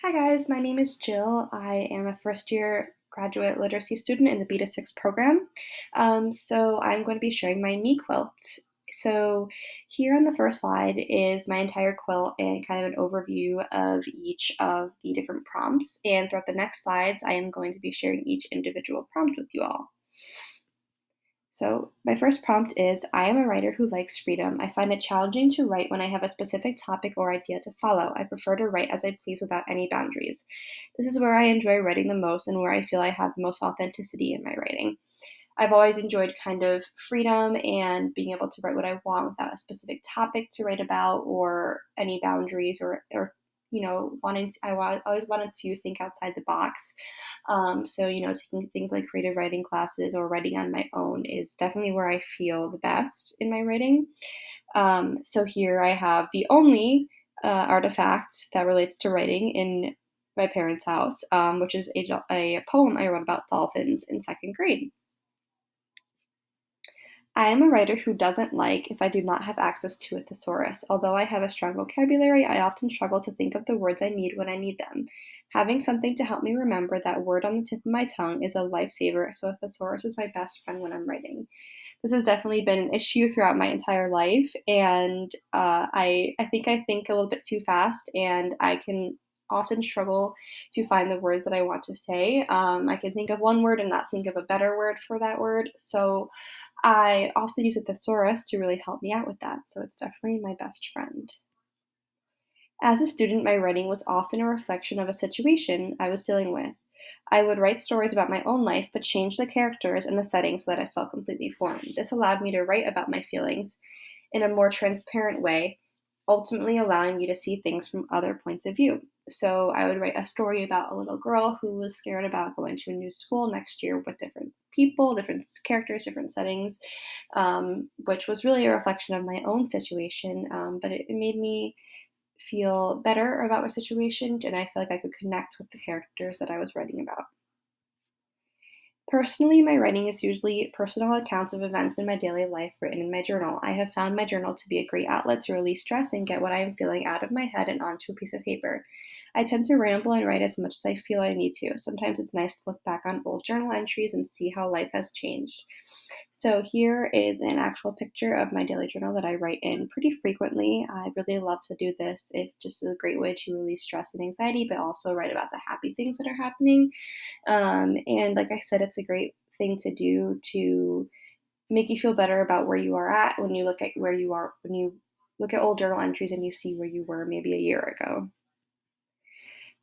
Hi guys, my name is Jill. I am a first year graduate literacy student in the Beta 6 program. So I'm going to be sharing my me quilt. So here on the first slide is my entire quilt and kind of an overview of each of the different prompts. And throughout the next slides, I am going to be sharing each individual prompt with you all. So, my first prompt is I am a writer who likes freedom. I find it challenging to write when I have a specific topic or idea to follow. I prefer to write as I please without any boundaries. This is where I enjoy writing the most and where I feel I have the most authenticity in my writing. I've always enjoyed kind of freedom and being able to write what I want without a specific topic to write about or any boundaries or always wanted to think outside the box. So, taking things like creative writing classes or writing on my own is definitely where I feel the best in my writing. So here I have the only artifact that relates to writing in my parents' house, which is a poem I wrote about dolphins in second grade. I am a writer who doesn't like if I do not have access to a thesaurus. Although I have a strong vocabulary, I often struggle to think of the words I need when I need them. Having something to help me remember that word on the tip of my tongue is a lifesaver, so a thesaurus is my best friend when I'm writing. This has definitely been an issue throughout my entire life, and I think a little bit too fast, and I can often struggle to find the words that I want to say. I can think of one word and not think of a better word for that word, so I often use a thesaurus to really help me out with that, so it's definitely my best friend. As a student, my writing was often a reflection of a situation I was dealing with. I would write stories about my own life, but change the characters and the setting so that I felt completely foreign. This allowed me to write about my feelings in a more transparent way, ultimately allowing me to see things from other points of view. So I would write a story about a little girl who was scared about going to a new school next year with different people, different characters, different settings, which was really a reflection of my own situation. But it made me feel better about my situation, and I feel like I could connect with the characters that I was writing about. Personally, my writing is usually personal accounts of events in my daily life written in my journal. I have found my journal to be a great outlet to release stress and get what I am feeling out of my head and onto a piece of paper. I tend to ramble and write as much as I feel I need to. Sometimes it's nice to look back on old journal entries and see how life has changed. So, here is an actual picture of my daily journal that I write in pretty frequently. I really love to do this. It just is a great way to release stress and anxiety, but also write about the happy things that are happening. And like I said, it's a great thing to do to make you feel better about where you are at when you look at where you are, when you look at old journal entries and you see where you were maybe a year ago.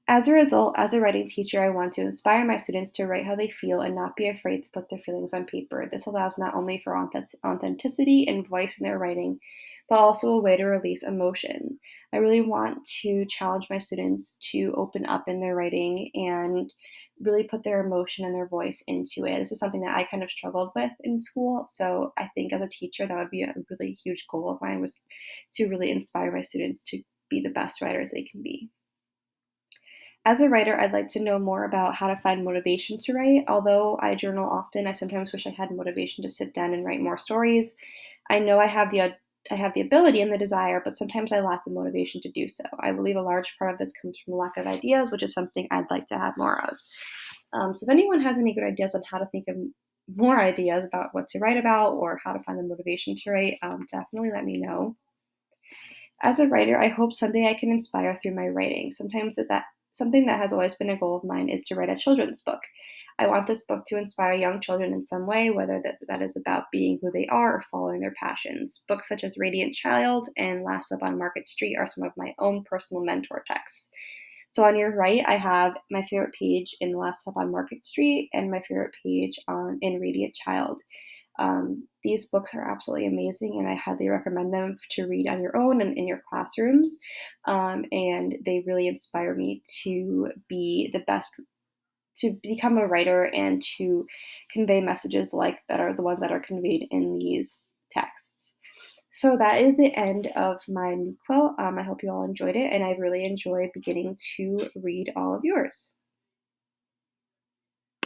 As a result, as a writing teacher, I want to inspire my students to write how they feel and not be afraid to put their feelings on paper. This allows not only for authenticity and voice in their writing, but also a way to release emotion. I really want to challenge my students to open up in their writing and really put their emotion and their voice into it. This is something that I kind of struggled with in school. So I think as a teacher, that would be a really huge goal of mine, was to really inspire my students to be the best writers they can be. As a writer, I'd like to know more about how to find motivation to write. Although I journal often, I sometimes wish I had motivation to sit down and write more stories. I know I have the ability and the desire, but sometimes I lack the motivation to do so. I believe a large part of this comes from a lack of ideas, which is something I'd like to have more of. So if anyone has any good ideas on how to think of more ideas about what to write about or how to find the motivation to write, definitely let me know. As a writer, I hope someday I can inspire through my writing. Sometimes something that has always been a goal of mine is to write a children's book. I want this book to inspire young children in some way, whether that is about being who they are or following their passions. Books such as Radiant Child and Last Up on Market Street are some of my own personal mentor texts. So on your right, I have my favorite page in Last Up on Market Street and my favorite page in Radiant Child. These books are absolutely amazing, and I highly recommend them to read on your own and in your classrooms. And they really inspire me to be the best, to become a writer and to convey messages like that are the ones that are conveyed in these texts. So that is the end of my quilt. I hope you all enjoyed it, and I really enjoyed beginning to read all of yours.